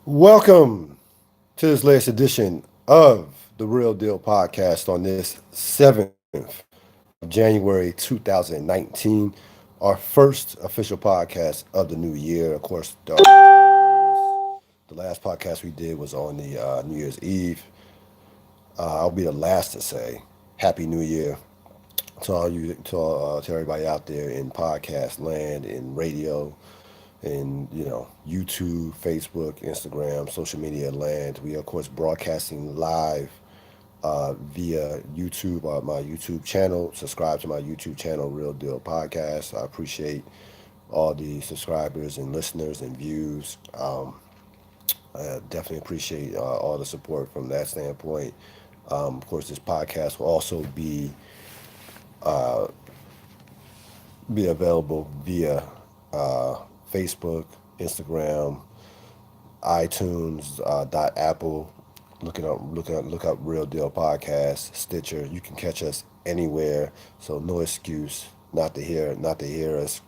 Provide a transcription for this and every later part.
Welcome to this latest edition of the Real Deal Podcast on this 7th of January 2019, our first official podcast of the new year. Of course, the last podcast we did was on the New Year's Eve. I'll be the last to say Happy New Year to all you, to everybody out there in podcast land, in radio, in YouTube, Facebook, Instagram, social media land. We are, of course, broadcasting live via YouTube, my YouTube channel. Subscribe to my YouTube channel, Real Deal Podcast. I appreciate all the subscribers and listeners and views. I definitely appreciate all the support from that standpoint. Of course, this podcast will also be available via Facebook, Instagram, iTunes, Apple. Look up Real Deal Podcast, Stitcher. You can catch us anywhere. So no excuse not to hear us.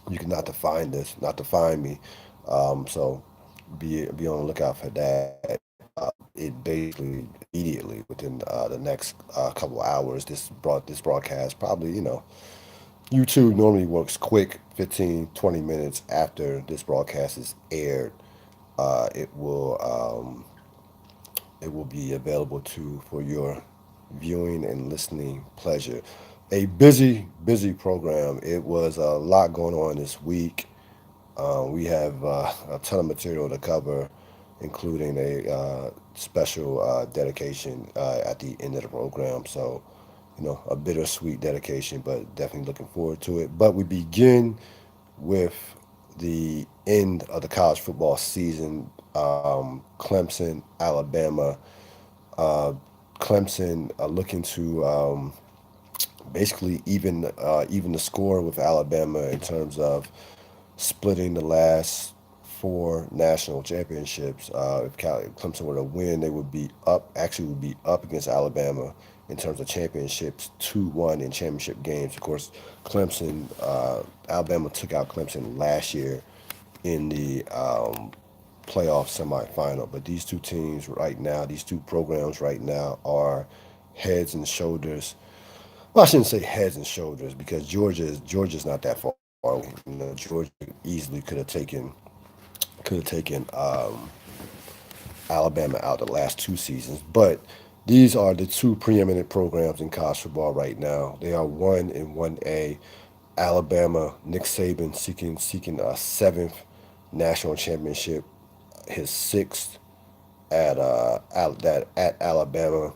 You can not to find us, not to find me. So be on the lookout for that. It basically immediately within the next couple of hours. This broadcast probably YouTube normally works quick, 15, 20 minutes after this broadcast is aired. Uh, it will um, it will be available for your viewing and listening pleasure. A busy program. It was a lot going on this week. We have a ton of material to cover, including a special dedication at the end of the program. So, a bittersweet dedication, but definitely looking forward to it. But we begin with the end of the college football season. Clemson, Alabama. Uh, Clemson looking to basically even the score with Alabama in terms of splitting the last four national championships. If Clemson were to win, they would be up. Actually, would be up against Alabama in terms of championships, 2-1 in championship games. Of course, Alabama took out Clemson last year in the playoff semifinal. But these two teams right now, these two programs right now, are heads and shoulders. Well, I shouldn't say heads and shoulders because Georgia's not that far away. Georgia easily could have taken Alabama out the last two seasons. But these are the two preeminent programs in college football right now. They are 1 and 1A. Alabama, Nick Saban seeking a seventh national championship, his sixth at Alabama,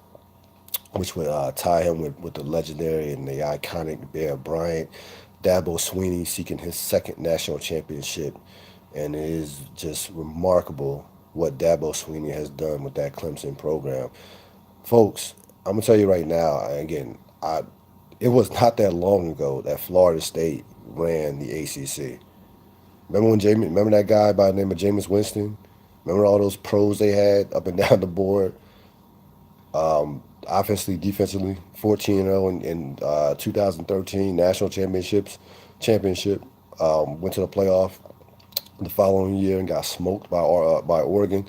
which would tie him with the legendary and the iconic Bear Bryant. Dabo Sweeney seeking his second national championship, and it is just remarkable what Dabo Sweeney has done with that Clemson program. Folks, I'm gonna tell you right now. Again, it was not that long ago that Florida State ran the ACC. Remember that guy by the name of Jameis Winston? Remember all those pros they had up and down the board, offensively, defensively, 14-0 in 2013 national championship. Went to the playoff the following year and got smoked by Oregon.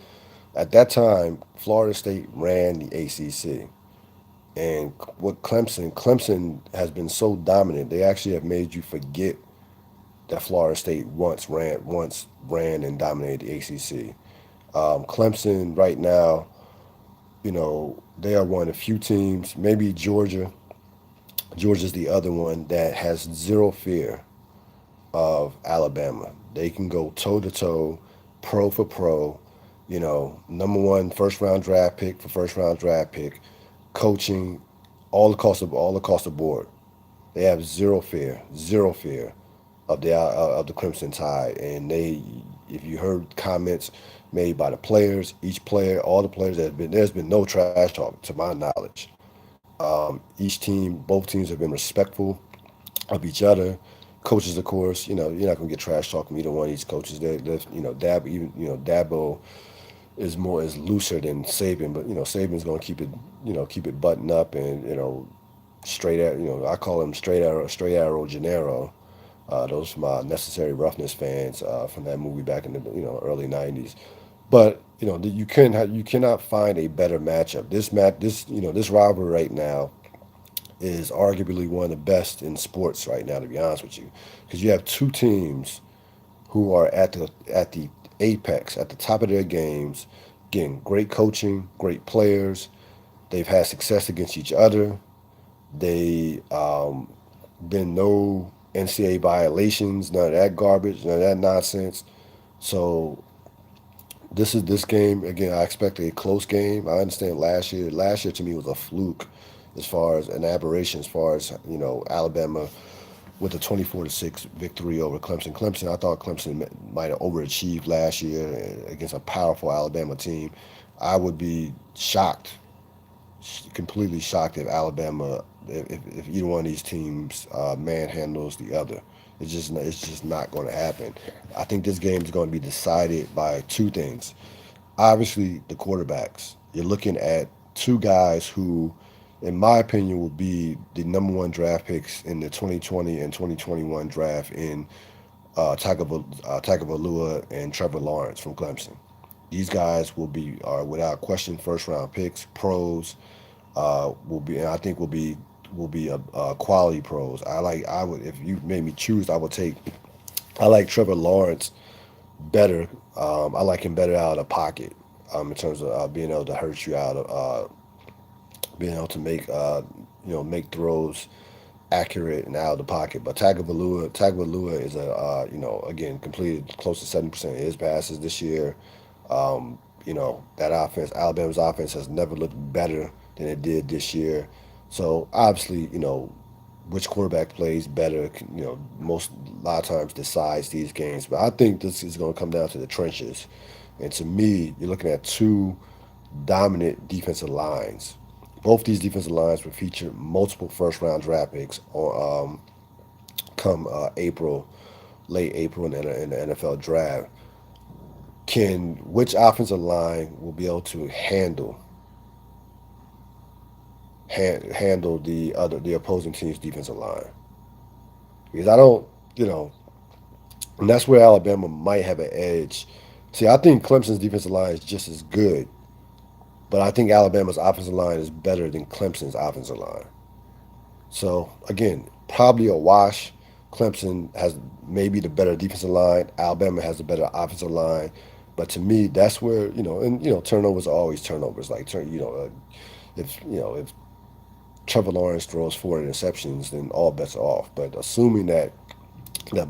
At that time, Florida State ran the ACC. And what Clemson has been so dominant, they actually have made you forget that Florida State once ran and dominated the ACC. Clemson right now, they are one of the few teams, maybe Georgia. Georgia's the other one that has zero fear of Alabama. They can go toe to toe, pro for pro, number one first round draft pick for first round draft pick, coaching, all across the board. They have zero fear of the Crimson Tide, and if you heard comments made by the players, each player, all the players there's been no trash talk to my knowledge. Both teams have been respectful of each other. Coaches, of course, you're not gonna get trash talk from either one of these coaches. Dabo is looser than Saban, but Saban's gonna keep it buttoned up and straight at I call him straight arrow Gennaro. Those are my Necessary Roughness fans from that movie back in the early '90s. But you cannot find a better matchup. This rivalry right now is arguably one of the best in sports right now, to be honest with you, because you have two teams who are at the apex, at the top of their games. Again, great coaching, great players. They've had success against each other. They been no NCAA violations, none of that garbage, none of that nonsense. So this game again. I expect a close game. I understand last year. Last year to me was a fluke, as far as an aberration, as far as Alabama with a 24-6 victory over Clemson. I thought Clemson might have overachieved last year against a powerful Alabama team. I would be shocked, completely shocked if Alabama, if either one of these teams manhandles the other. It's just not going to happen. I think this game is going to be decided by two things. Obviously, the quarterbacks. You're looking at two guys who, in my opinion, will be the number one draft picks in the 2020 and 2021 draft in Tagovailoa and Trevor Lawrence from Clemson. These guys are without question first round picks, pros. Will be and I think will be a quality pros. I would if you made me choose, I like Trevor Lawrence better. I like him better out of the pocket, in terms of being able to hurt you out of being able to make throws accurate and out of the pocket. But Tagovailoa is again completed close to 70% of his passes this year. That offense, Alabama's offense, has never looked better than it did this year. So obviously, which quarterback plays better, most a lot of times decides these games. But I think this is going to come down to the trenches. And to me, you're looking at two dominant defensive lines. Both these defensive lines will feature multiple first round draft picks come late April in the NFL draft. Which offensive line will be able to handle the opposing team's defensive line? Because I don't, and that's where Alabama might have an edge. See, I think Clemson's defensive line is just as good, but I think Alabama's offensive line is better than Clemson's offensive line. So again, probably a wash. Clemson has maybe the better defensive line. Alabama has the better offensive line. But to me, that's where turnovers are always turnovers. Like if Trevor Lawrence throws four interceptions, then all bets are off. But assuming that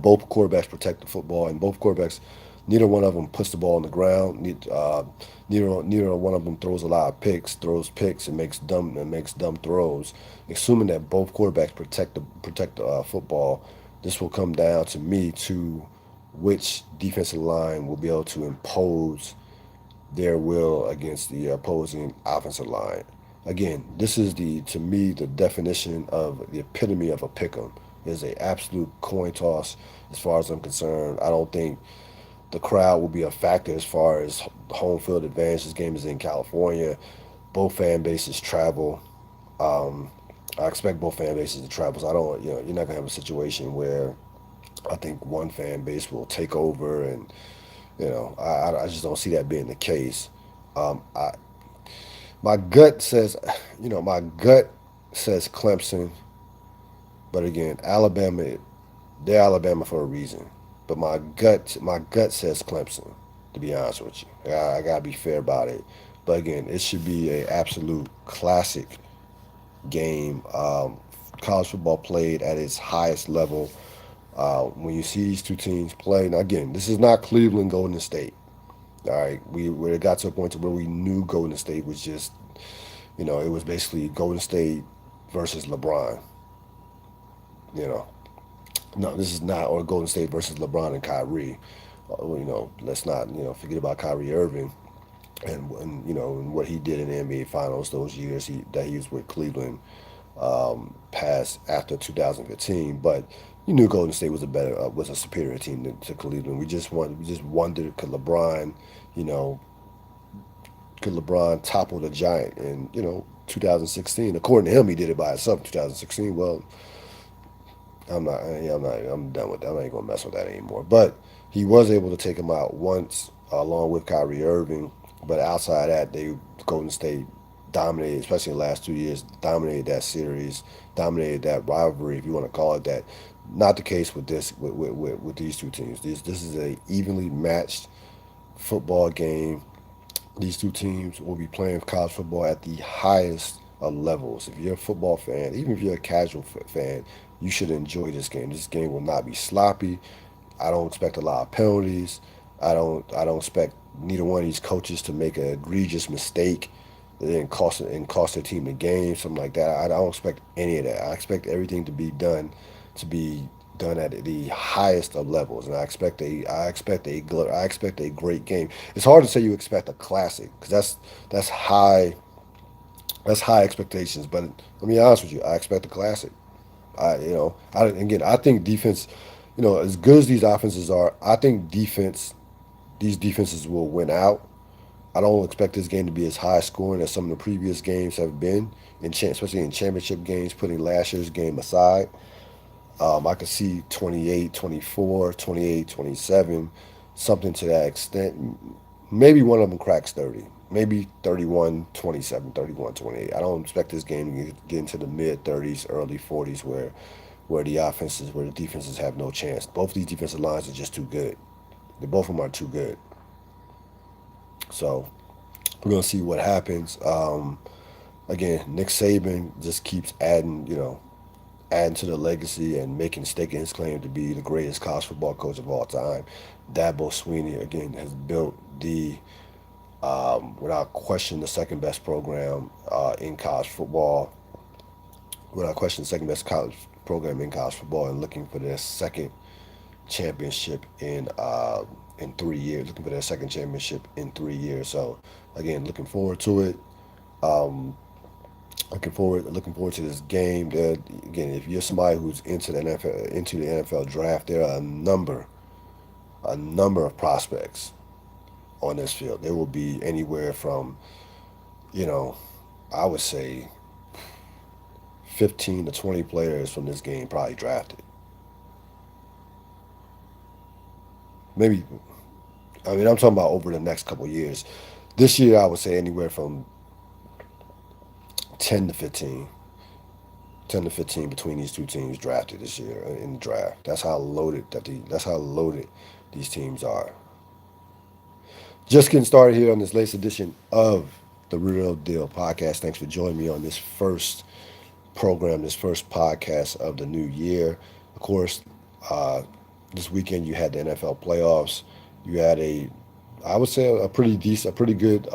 both quarterbacks protect the football and both quarterbacks, neither one of them puts the ball on the ground. Neither one of them throws a lot of throws picks and makes dumb throws. Assuming that both quarterbacks protect the football, this will come down to me to which defensive line will be able to impose their will against the opposing offensive line. Again, this is to me the definition of the epitome of a pick'em. Is a absolute coin toss as far as I'm concerned. I don't think the crowd will be a factor as far as home field advantage. This game is in California. Both fan bases travel. I expect both fan bases to travel. So I don't, you're not gonna have a situation where I think one fan base will take over, and I just don't see that being the case. I my gut says, my gut says Clemson, but again, they're Alabama for a reason. But my gut says Clemson. To be honest with you, I gotta be fair about it. But again, it should be an absolute classic game. College football played at its highest level. When you see these two teams play, now again, this is not Cleveland Golden State. All right, we got to a point to where we knew Golden State was just, it was basically Golden State versus LeBron. You know, no, this is not, or Golden State versus LeBron and Kyrie. Let's not forget about Kyrie Irving and what he did in the NBA Finals those years that he was with Cleveland, past after 2015. But you knew Golden State was a superior team to Cleveland. We just wondered, you know, could LeBron topple the giant in 2016? According to him, he did it by himself in 2016. Well, I'm done with that. I'm not even gonna mess with that anymore. But he was able to take him out once along with Kyrie Irving. But outside of that, they Golden State dominated, especially in the last 2 years, dominated that series, dominated that rivalry, if you want to call it that. Not the case with this with these two teams. This is a evenly matched football game. These two teams will be playing college football at the highest of levels. If you're a football fan, even if you're a casual fan, you should enjoy this game. This game will not be sloppy. I don't expect a lot of penalties. I don't expect neither one of these coaches to make an egregious mistake that then cost their team the game, something like that. I don't expect any of that. I expect everything to be done at the highest of levels, and I expect a great game. It's hard to say you expect a classic because that's high that's high expectations. But let me be honest with you, I expect a classic. I think defense, as good as these offenses are, I think these defenses will win out. I don't expect this game to be as high scoring as some of the previous games have been, especially in championship games, putting last year's game aside. I could see 28-24, 28-27, something to that extent. Maybe one of them cracks 30. Maybe 31-27, 31-28. I don't expect this game to get into the mid 30s, early 40s where the defenses have no chance. Both of these defensive lines are just too good. Both of them are too good. So we're gonna see what happens. Again, Nick Saban just keeps adding to the legacy and staking his claim to be the greatest college football coach of all time. Dabo Sweeney again has built without question, the second best program in college football. Without question, the second best college program in college football, and looking for their second championship in 3 years. Looking for their second championship in 3 years. So again, looking forward to it. Um, looking forward to this game. Again, if you're somebody who's into the NFL draft, there are a number of prospects on this field. There will be anywhere from, you know, I would say 15 to 20 players from this game probably drafted. Maybe, I mean, I'm talking about over the next couple of years. This year, I would say anywhere from 10 to 15. 10 to 15 between these two teams drafted this year in the draft. That's how loaded these teams are. Just getting started here on this latest edition of the Real Deal Podcast. Thanks for joining me on this first program, this first podcast of the new year. Of course, uh, this weekend you had the NFL playoffs. You had I would say, a pretty decent, a pretty good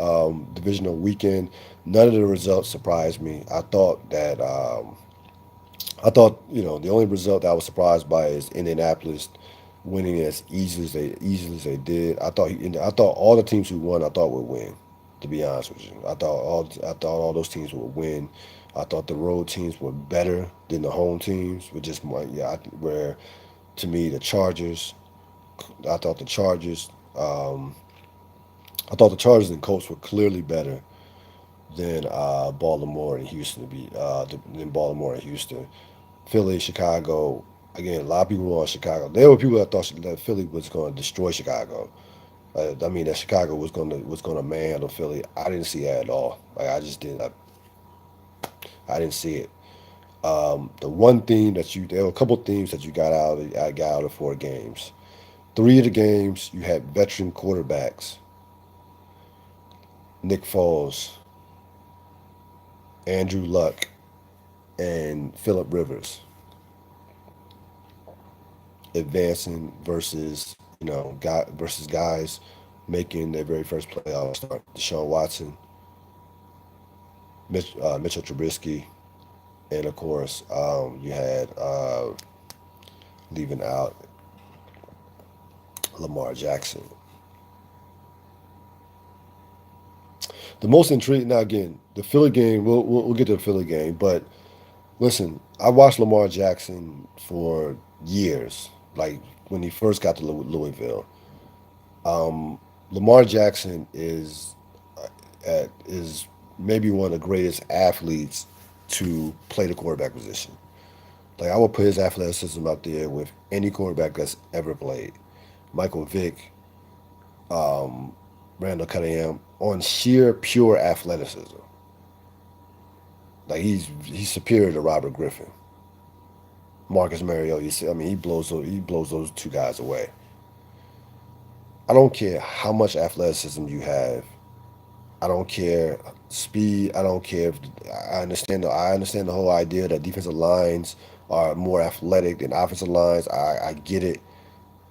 divisional weekend. None of the results surprised me. I thought the only result that I was surprised by is Indianapolis winning as easily as they did. I thought all the teams who won I thought would win. To be honest with you, I thought all those teams would win. I thought the road teams were better than the home teams, with just more, yeah. Where to me the Chargers, I thought the Chargers, I thought the Chargers and Colts were clearly better than Baltimore and Houston than Baltimore and Houston. Philly, Chicago. Again, a lot of people were on Chicago. There were people that thought that Philly was going to destroy Chicago. I mean, that Chicago was going to manhandle Philly. I didn't see that at all. Like, I just didn't. I didn't see it. The one theme there were a couple themes that you got out of I got out of 4 games. 3 of the games you had veteran quarterbacks, Nick Foles, Andrew Luck, and Philip Rivers advancing versus guys making their very first playoff start. Deshaun Watson, Mitchell Trubisky, and of course you had leaving out Lamar Jackson. The most intriguing now, again, the Philly game. We'll get to the Philly game, but listen, I watched Lamar Jackson for years, like when he first got to Louisville. Lamar Jackson is maybe one of the greatest athletes to play the quarterback position. Like, I would put his athleticism up there with any quarterback that's ever played. Michael Vick, Randall Cunningham on sheer pure athleticism. Like he's superior to Robert Griffin. Marcus Mariota, you see, I mean, he blows those two guys away. I don't care how much athleticism you have. I don't care speed. I don't care. If, I understand the whole idea that defensive lines are more athletic than offensive lines. I get it.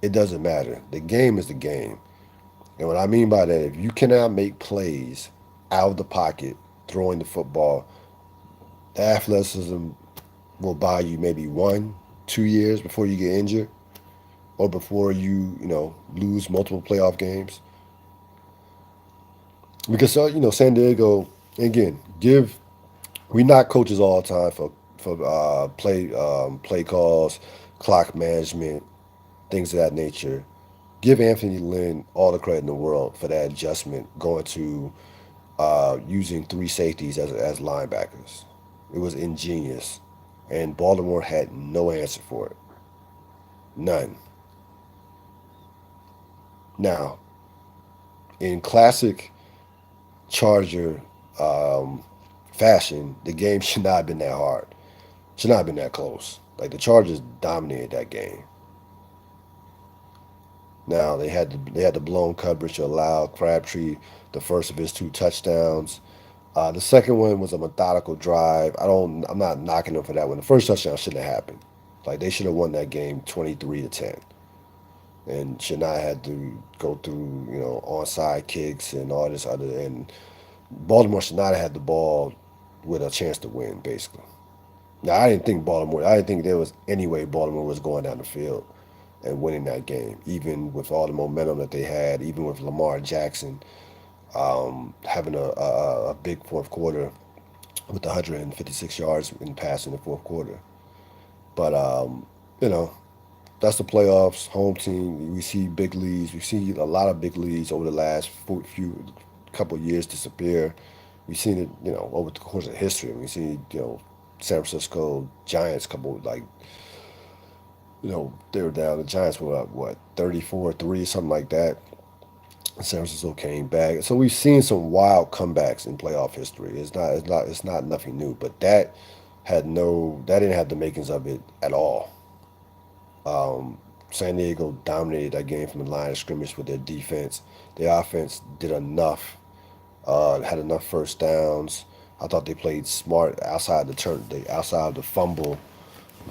It doesn't matter. The game is the game. And what I mean by that, if you cannot make plays out of the pocket throwing the football, the athleticism will buy you maybe 1, 2 years before you get injured or before you lose multiple playoff games. Because San Diego, again, give we knock coaches all the time for play calls, clock management, things of that nature. Give Anthony Lynn all the credit in the world for that adjustment, going to using three safeties as linebackers. It was ingenious, and Baltimore had no answer for it, none. Now, in classic Charger um, fashion, the game should not have been that hard. Should not have been that close. Like the Chargers dominated that game. Now they had the blown coverage to allow Crabtree the first of his two touchdowns. The second one was a methodical drive. I'm not knocking them for that one. The first touchdown shouldn't have happened. Like they should have won that game 23-10, and should not have had to go through onside kicks and all this other. And Baltimore should not have had the ball with a chance to win. Basically, now I didn't think Baltimore. I didn't think there was any way Baltimore was going down the field and winning that game, even with all the momentum that they had, even with Lamar Jackson having a big fourth quarter with 156 yards in passing in the fourth quarter. But you know, that's the playoffs. Home team. We see big leads. We see a lot of big leads over the last few couple of years disappear. We've seen it, over the course of history. We see, San Francisco Giants couple like, they were down. The Giants were up what 34-3, something like that. San Francisco came back. So we've seen some wild comebacks in playoff history. It's not nothing new, but that didn't have the makings of it at all. San Diego dominated that game from the line of scrimmage with their defense. Their offense did enough, had enough first downs. I thought they played smart outside the fumble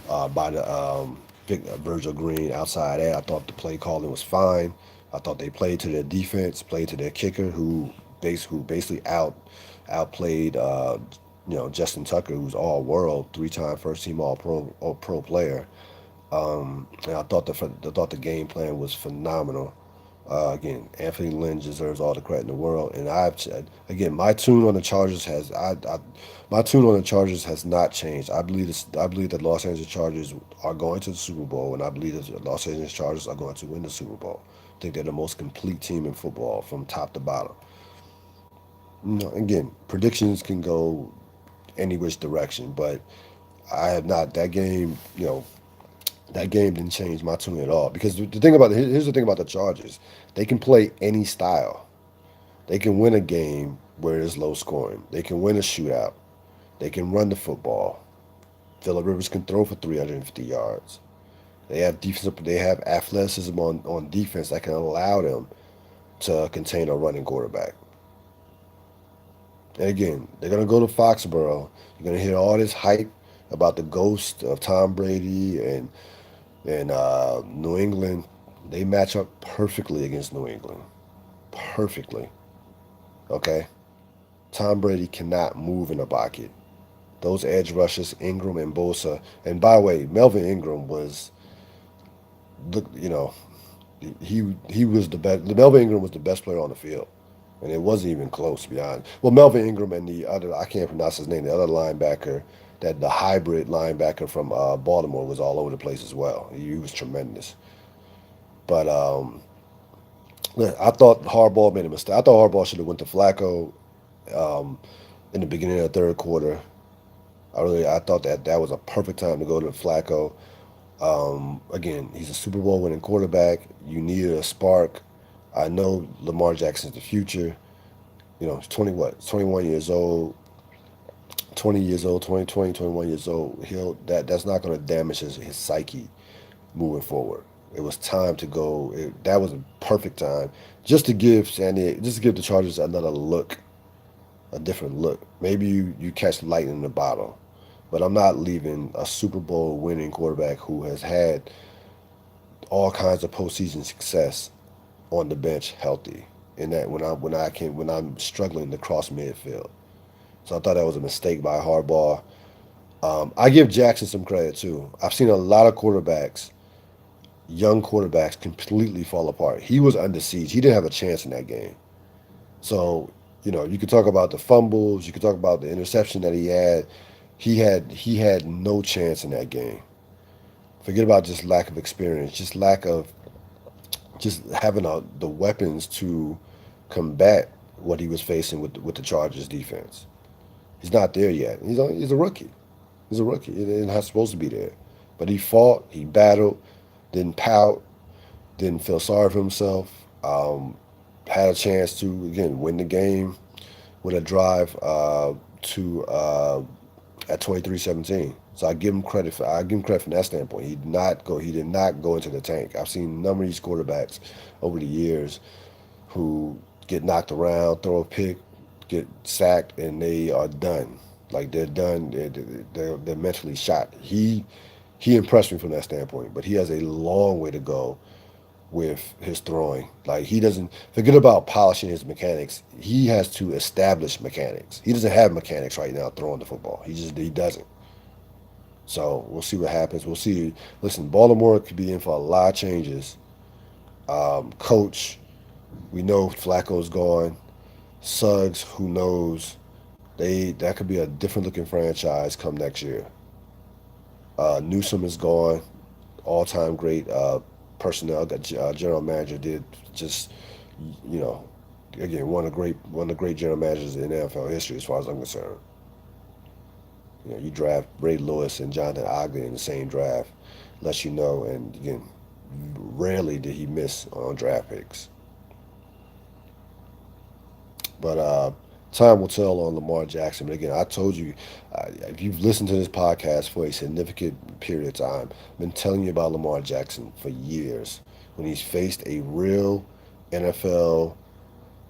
by the Virgil Green. Outside that, I thought the play calling was fine. I thought they played to their defense, played to their kicker, who basically outplayed Justin Tucker, who's all world, 3-time first team all pro player. And I thought the game plan was phenomenal. Again, Anthony Lynn deserves all the credit in the world. And I've said again, my tune on the Chargers has not changed. I believe that Los Angeles Chargers are going to the Super Bowl, and I believe that the Los Angeles Chargers are going to win the Super Bowl. I think they're the most complete team in football from top to bottom. Again, predictions can go any which direction, but I have not that game. That game didn't change my tune at all. Because the thing about here's the thing about the Chargers, they can play any style. They can win a game where it's low scoring. They can win a shootout. They can run the football. Phillip Rivers can throw for 350 yards. They have athleticism on defense that can allow them to contain a running quarterback. And again, they're gonna go to Foxborough. You're gonna hear all this hype about the ghost of Tom Brady and New England. They match up perfectly against New England. Perfectly. Okay? Tom Brady cannot move in the pocket. Those edge rushers, Ingram and Bosa. And by the way, Melvin Ingram was, look, he was the best. Melvin Ingram was the best player on the field, and it wasn't even close, to be honest. Well, Melvin Ingram and the other, I can't pronounce his name, the other linebacker, that the hybrid linebacker from Baltimore was all over the place as well. He was tremendous. But look, I thought Harbaugh made a mistake. I thought Harbaugh should have went to Flacco um, in the beginning of the third quarter. I thought that was a perfect time to go to Flacco. Again, he's a Super Bowl winning quarterback. You needed a spark. I know Lamar Jackson's the future. He's 21 years old, 20 years old, 21 years old. That's not going to damage his psyche moving forward. It was time to go. That was a perfect time just to give just to give the Chargers another look, a different look. Maybe you catch lightning in the bottle, but I'm not leaving a Super Bowl winning quarterback who has had all kinds of postseason success on the bench healthy. And that when I'm struggling to cross midfield. So I thought that was a mistake by Harbaugh. I give Jackson some credit too. I've seen a lot of quarterbacks, young quarterbacks, completely fall apart. He was under siege. He didn't have a chance in that game. So you could talk about the fumbles. You could talk about the interception that he had. He had no chance in that game. Forget about just lack of experience, just lack of just having the weapons to combat what he was facing with the Chargers defense. He's not there yet. He's a rookie. He's a rookie. He's not supposed to be there. But he fought, he battled, didn't pout, didn't feel sorry for himself. Had a chance to again win the game with a drive to at 23-17. So I give him credit from that standpoint. He did not go into the tank. I've seen a number of these quarterbacks over the years who get knocked around, throw a pick, get sacked, and they are done. Like they're done. They're mentally shot. He impressed me from that standpoint, but he has a long way to go with his throwing. Like he doesn't forget about polishing his mechanics. He has to establish mechanics. He doesn't have mechanics right now throwing the football. He doesn't. So we'll see what happens. We'll see. Listen, Baltimore could be in for a lot of changes. Coach, we know Flacco's gone. Suggs, who knows? That could be a different looking franchise come next year. Newsom is gone. All time great personnel. General manager did just you know again one of the great general managers in NFL history as far as I'm concerned. You draft Ray Lewis and Jonathan Ogden in the same draft, lets you know. And again, rarely did he miss on draft picks. But time will tell on Lamar Jackson. But again, I told you, if you've listened to this podcast for a significant period of time, I've been telling you about Lamar Jackson for years. When he's faced a real NFL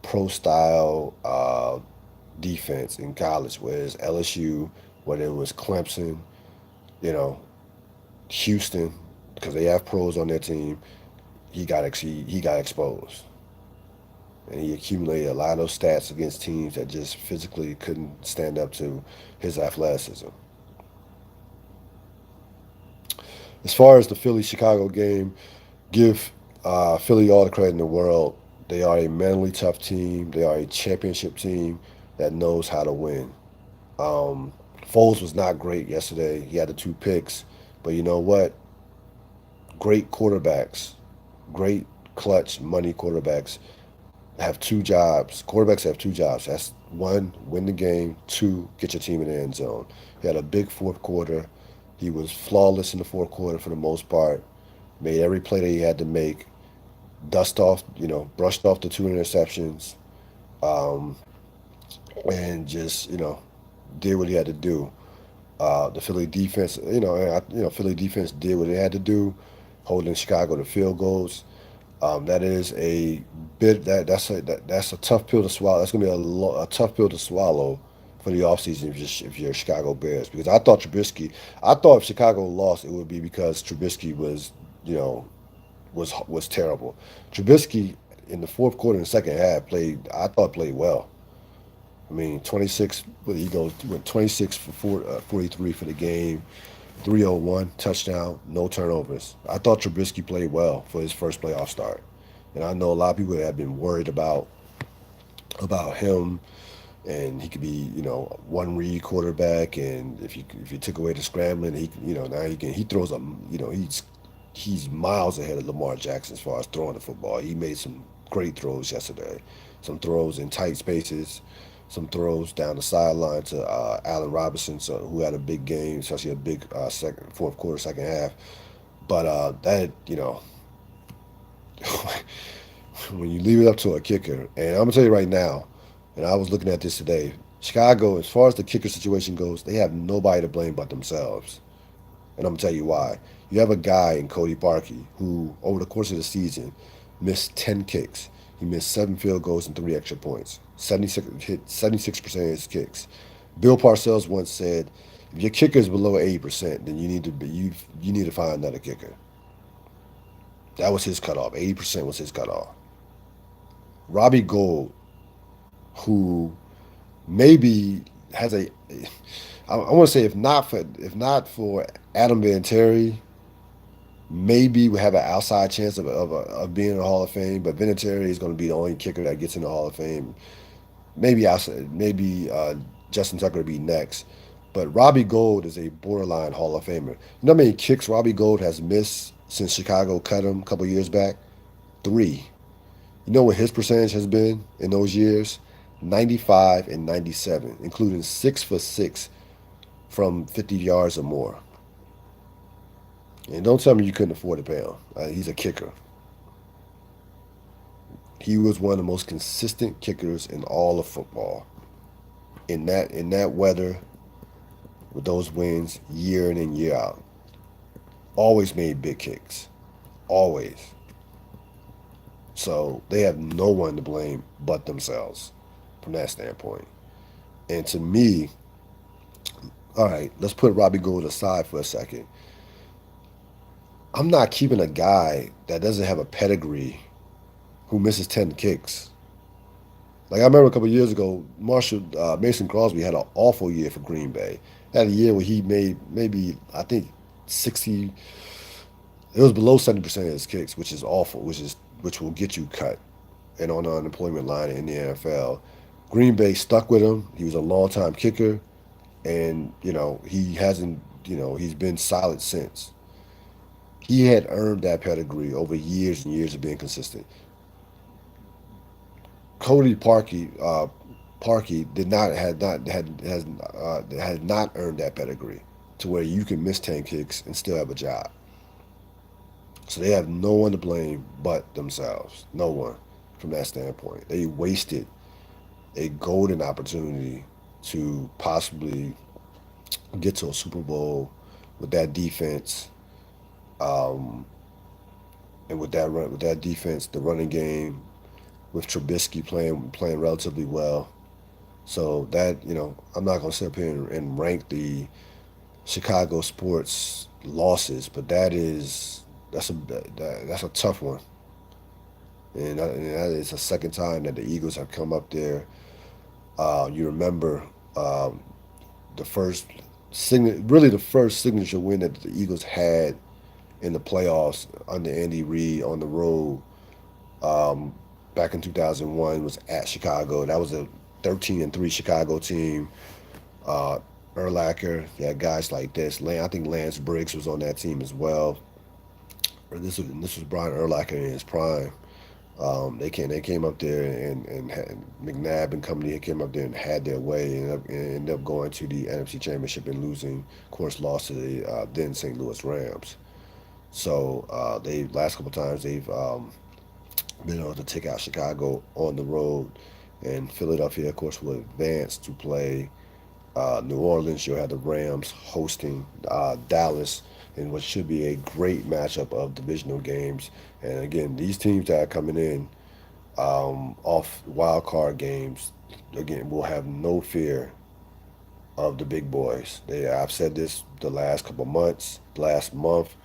pro style defense in college, whether it's LSU, whether it was Clemson, you know, Houston, because they have pros on their team, he got exposed. And he accumulated a lot of those stats against teams that just physically couldn't stand up to his athleticism. As far as the Philly Chicago game, give Philly all the credit in the world. They are a mentally tough team. They are a championship team that knows how to win. Foles was not great yesterday. He had the two picks. But you know what? Great quarterbacks, great clutch money quarterbacks have two jobs. Quarterbacks have two jobs. That's one, win the game. Two, get your team in the end zone. He had a big fourth quarter. He was flawless in the fourth quarter for the most part. Made every play that he had to make. Brushed off the two interceptions, um, and just did what he had to do. The Philly defense, Philly defense did what they had to do, holding Chicago to field goals. That is a bit that's a tough pill to swallow. That's gonna be a tough pill to swallow for the offseason if you're Chicago Bears, because I thought if Chicago lost, it would be because Trubisky was you know was terrible. Trubisky in the fourth quarter and the second half played well. I mean, 26. He goes went 26 for 43 for the game, 301 touchdown, no turnovers. I thought Trubisky played well for his first playoff start, and I know a lot of people have been worried about him, and he could be one read quarterback, and if you took away the scrambling, now he throws a he's miles ahead of Lamar Jackson as far as throwing the football. He made some great throws yesterday, some throws in tight spaces, some throws down the sideline to Allen Robinson, who had a big game, especially a big fourth quarter, second half. But when you leave it up to a kicker, and I'm gonna tell you right now, and I was looking at this today. Chicago, as far as the kicker situation goes, they have nobody to blame but themselves, and I'm gonna tell you why. You have a guy in Cody Parkey who, over the course of the season, missed 10 kicks. He missed 7 field goals and 3 extra points. 76 hit 76% of his kicks. Bill Parcells once said, "If your kicker is below 80%, then you need to find another kicker." That was his cutoff. 80% was his cutoff. Robbie Gould, who maybe has a, I want to say if not for Adam Vinatieri, maybe we have an outside chance of being in the Hall of Fame. But Vinatieri is going to be the only kicker that gets in the Hall of Fame. Maybe Justin Tucker will be next. But Robbie Gould is a borderline Hall of Famer. You know how many kicks Robbie Gould has missed since Chicago cut him a couple years back? 3. You know what his percentage has been in those years? 95 and 97, including 6 for 6 from 50 yards or more. And don't tell me you couldn't afford to pay him. He's a kicker. He was one of the most consistent kickers in all of football. In that weather, with those wins, year in and year out, always made big kicks. Always. So they have no one to blame but themselves from that standpoint. And to me, all right, let's put Robbie Gould aside for a second. I'm not keeping a guy that doesn't have a pedigree who misses 10 kicks. Like I remember a couple of years ago, Mason Crosby had an awful year for Green Bay. Had a year where he made maybe I think 60. It was below 70% of his kicks, which is awful, which will get you cut and on the unemployment line in the NFL. Green Bay stuck with him. He was a long-time kicker, and he hasn't. He's been solid since. He had earned that pedigree over years and years of being consistent. Cody Parkey did not had not had not earned that pedigree to where you can miss 10 kicks and still have a job. So they have no one to blame but themselves. No one from that standpoint. They wasted a golden opportunity to possibly get to a Super Bowl with that defense, um, and with that defense, the running game, with Trubisky playing relatively well. So that I'm not gonna sit up here and rank the Chicago sports losses, but that's a tough one, and that is the second time that the Eagles have come up there. You remember um, the first really the first signature win that the Eagles had in the playoffs under Andy Reid on the road, um, back in 2001, was at Chicago. That was a 13-3 Chicago team. Uh, Urlacher, yeah, guys like this. I think Lance Briggs was on that team as well. This was Brian Urlacher in his prime. They came up there and had, McNabb and company came up there and had their way and ended up going to the NFC Championship and losing, of course, lost to the then St. Louis Rams. So they last couple times they've been able to take out Chicago on the road, and Philadelphia, of course, will advance to play New Orleans. You'll have the Rams hosting Dallas in what should be a great matchup of divisional games. And again, these teams that are coming in off wild card games, again, will have no fear of the big boys. I've said this the last couple months, last month.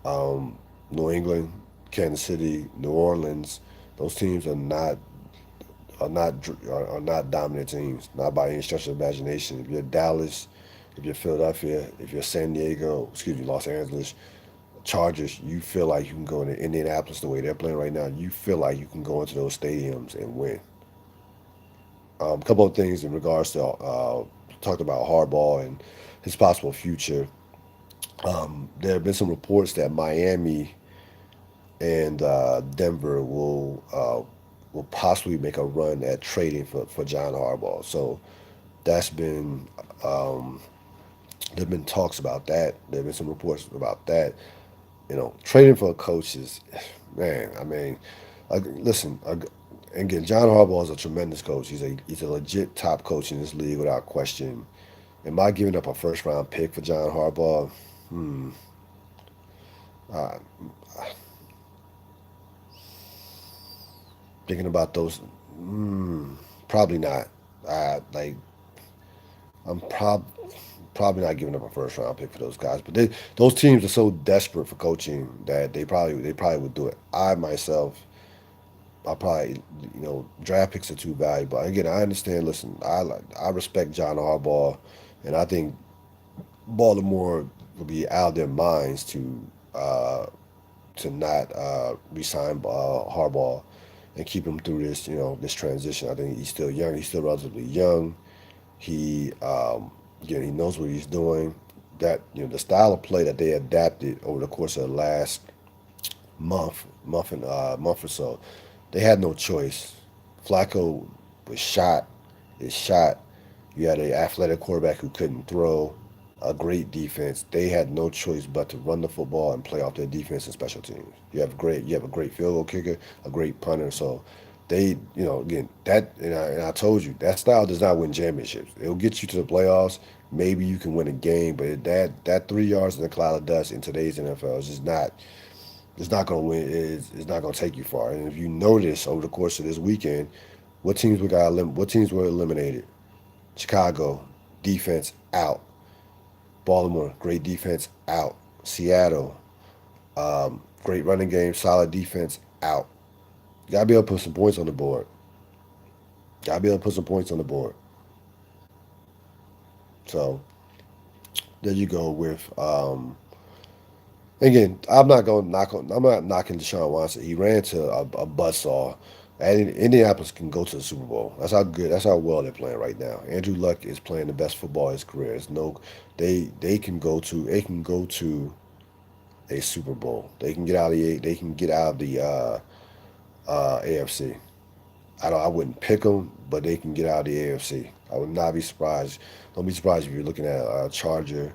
Um, New England, Kansas City, New Orleans, those teams are not dominant teams, not by any stretch of the imagination. If you're Dallas, if you're Philadelphia, if you're San Diego, excuse me, Los Angeles Chargers, you feel like you can go into Indianapolis the way they're playing right now. You feel like you can go into those stadiums and win. A couple of things in regards to talked about Harbaugh and his possible future. There have been some reports that Miami and Denver will possibly make a run at trading for John Harbaugh. So that's been um, there've been talks about that. There've been some reports about that. Trading for a coach is, man. I mean, Listen, and again, John Harbaugh is a tremendous coach. He's a legit top coach in this league without question. Am I giving up a first round pick for John Harbaugh? Hmm. Uh, Thinking about those, hmm, probably not. Like I'm probably not giving up a first round pick for those guys. But those teams are so desperate for coaching that they probably would do it. I myself, I probably draft picks are too valuable. Again, I understand. Listen, I respect John Harbaugh, and I think Baltimore would be out of their minds uh, to not resign Harbaugh and keep him through this transition. I think he's still young. He's still relatively young. He he knows what he's doing. That the style of play that they adapted over the course of the last month or so, they had no choice. Flacco was shot, is shot. You had an athletic quarterback who couldn't throw, a great defense. They had no choice but to run the football and play off their defense and special teams. You have a great field goal kicker, a great punter. So they, again, and I told you that style does not win championships. It'll get you to the playoffs. Maybe you can win a game, but that 3 yards in a cloud of dust in today's NFL is just not. It's not going to win. It's not going to take you far. And if you notice over the course of this weekend, what teams were eliminated? Chicago, defense out. Baltimore, great defense out. Seattle, great running game, solid defense out. You gotta be able to put some points on the board. Gotta be able to put some points on the board. So there you go with again, I'm not knocking Deshaun Watson. He ran to a buzzsaw. And Indianapolis can go to the Super Bowl. That's how well they're playing right now. Andrew Luck is playing the best football of his career. There's no, they can go to a Super Bowl. They can get out of the AFC. I wouldn't pick them, but they can get out of the AFC. I would not be surprised. Don't be surprised if you're looking at a Charger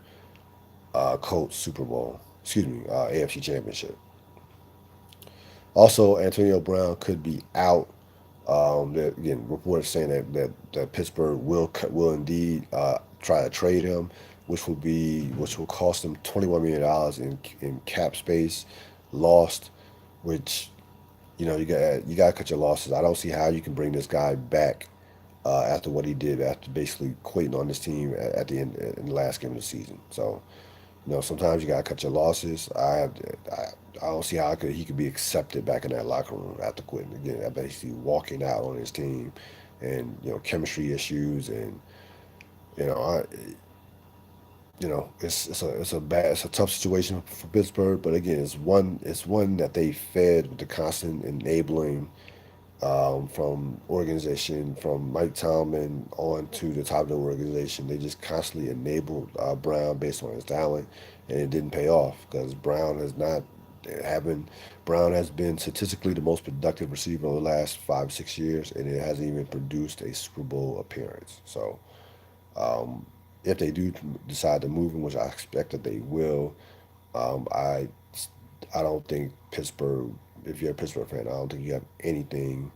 Colts Super Bowl. Excuse me, AFC Championship. Also, Antonio Brown could be out. Again, reports saying that Pittsburgh will indeed try to trade him, which will cost them $21 million in cap space lost, which you got to cut your losses. I don't see how you can bring this guy back after what he did after basically quitting on this team at the end in the last game of the season. So sometimes you got to cut your losses. I don't see how he could be accepted back in that locker room after quitting again. I basically walking out on his team, and chemistry issues, and you know I it's a tough situation for Pittsburgh. But again, it's one that they fed with the constant enabling from organization, from Mike Tomlin on to the top of the organization. They just constantly enabled Brown based on his talent, and it didn't pay off because having Brown has been statistically the most productive receiver over the last 5 6 years, and it hasn't even produced a Super Bowl appearance. So um, if they do decide to move him, which I expect that they will, um, I I don't think Pittsburgh. If you're a Pittsburgh fan, I don't think you have anything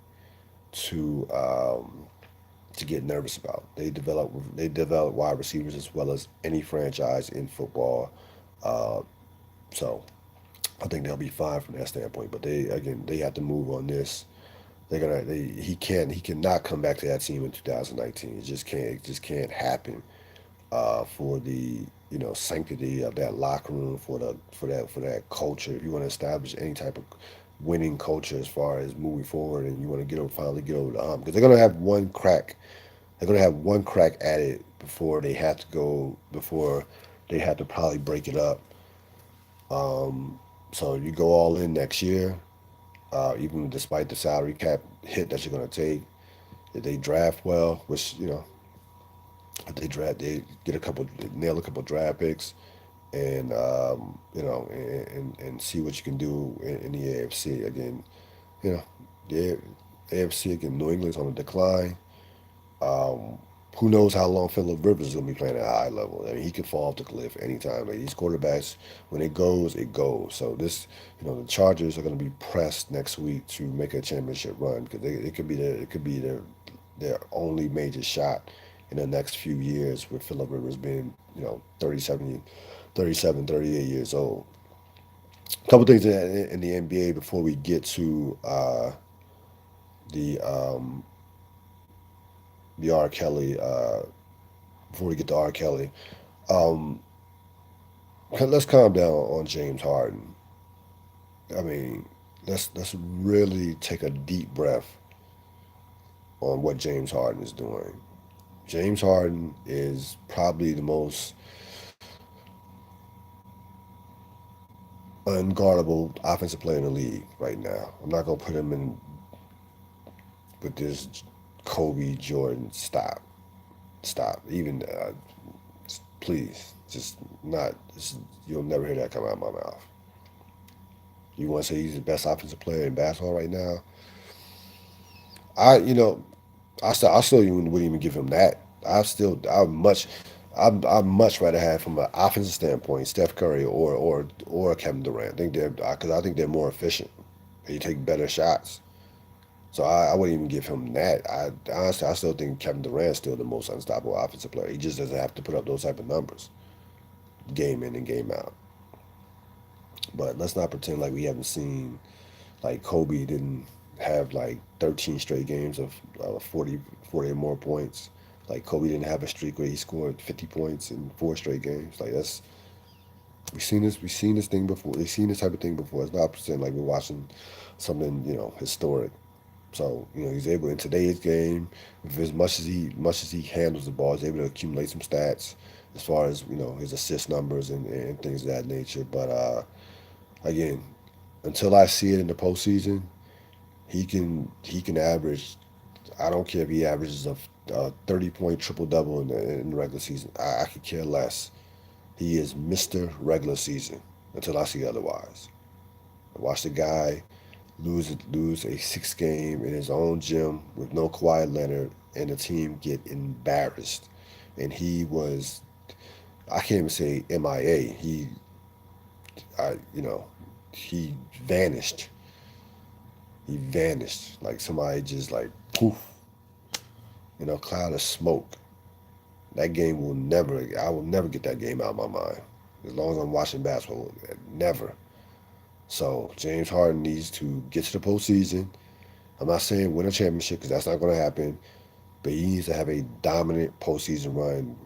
to um, to get nervous about. They develop wide receivers as well as any franchise in football. Uh, so I think they'll be fine from that standpoint. But they have to move on this. He cannot come back to that team in 2019. It just can't happen for the sanctity of that locker room, for that culture. If you want to establish any type of winning culture as far as moving forward, and you want to finally get over the hump, because they're gonna have one crack at it before they have to probably break it up. So you go all in next year, even despite the salary cap hit that you're gonna take. If they draft well, which they get nail a couple draft picks, and and see what you can do in the AFC again. You know, the AFC again. New England's on a decline. Um, who knows how long Philip Rivers is going to be playing at a high level. I mean, he could fall off the cliff anytime. Like these quarterbacks, when it goes, it goes. So this, the Chargers are going to be pressed next week to make a championship run because it could be their only major shot in the next few years with Philip Rivers being 37, 37, 38 years old. A couple things in the NBA before we get to the um, the R. Kelly. Before we get to R. Kelly, um, let's calm down on James Harden. I mean, let's really take a deep breath on what James Harden is doing. James Harden is probably the most unguardable offensive player in the league right now. I'm not gonna put him in with this Kobe Jordan. Stop. Even please, just not. You'll never hear that come out of my mouth. You want to say he's the best offensive player in basketball right now? I you know I still even wouldn't even give him that. I'd much rather have from an offensive standpoint Steph Curry or Kevin Durant. I think they're because I think they're more efficient. They take better shots. So I wouldn't even give him that. I still think Kevin Durant's still the most unstoppable offensive player. He just doesn't have to put up those type of numbers, game in and game out. But let's not pretend like we haven't seen like Kobe didn't have like 13 straight games of 40 or more points. Like Kobe didn't have a streak where he scored 50 points in 4 straight games. Like that's we've seen this thing before. We've seen this type of thing before. It's not pretend like we're watching something historic. So he's able in today's game, with as much as he handles the ball, he's able to accumulate some stats as far as his assist numbers and things of that nature. But again, until I see it in the postseason, he can average. I don't care if he averages a 30-point triple double in the regular season. I could care less. He is Mr. Regular Season until I see otherwise. I watched the guy lose a 6 game in his own gym with no Kawhi Leonard and the team get embarrassed. And he was I can't even say MIA. I you know he vanished. He vanished like somebody just like poof, cloud of smoke. That game will never. I will never get that game out of my mind as long as I'm watching basketball. Never. So James Harden needs to get to the postseason. I'm not saying win a championship because that's not going to happen, but he needs to have a dominant postseason run.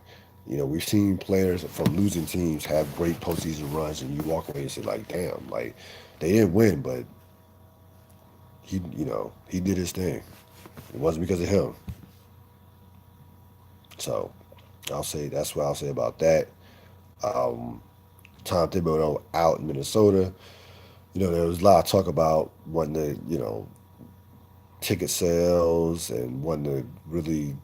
We've seen players from losing teams have great postseason runs, and you walk away and say like, "Damn, like they didn't win, but he did his thing. It wasn't because of him." So I'll say that's what I'll say about that. Um, Tom Thibodeau out in Minnesota. There was a lot of talk about wanting to, ticket sales and wanting to really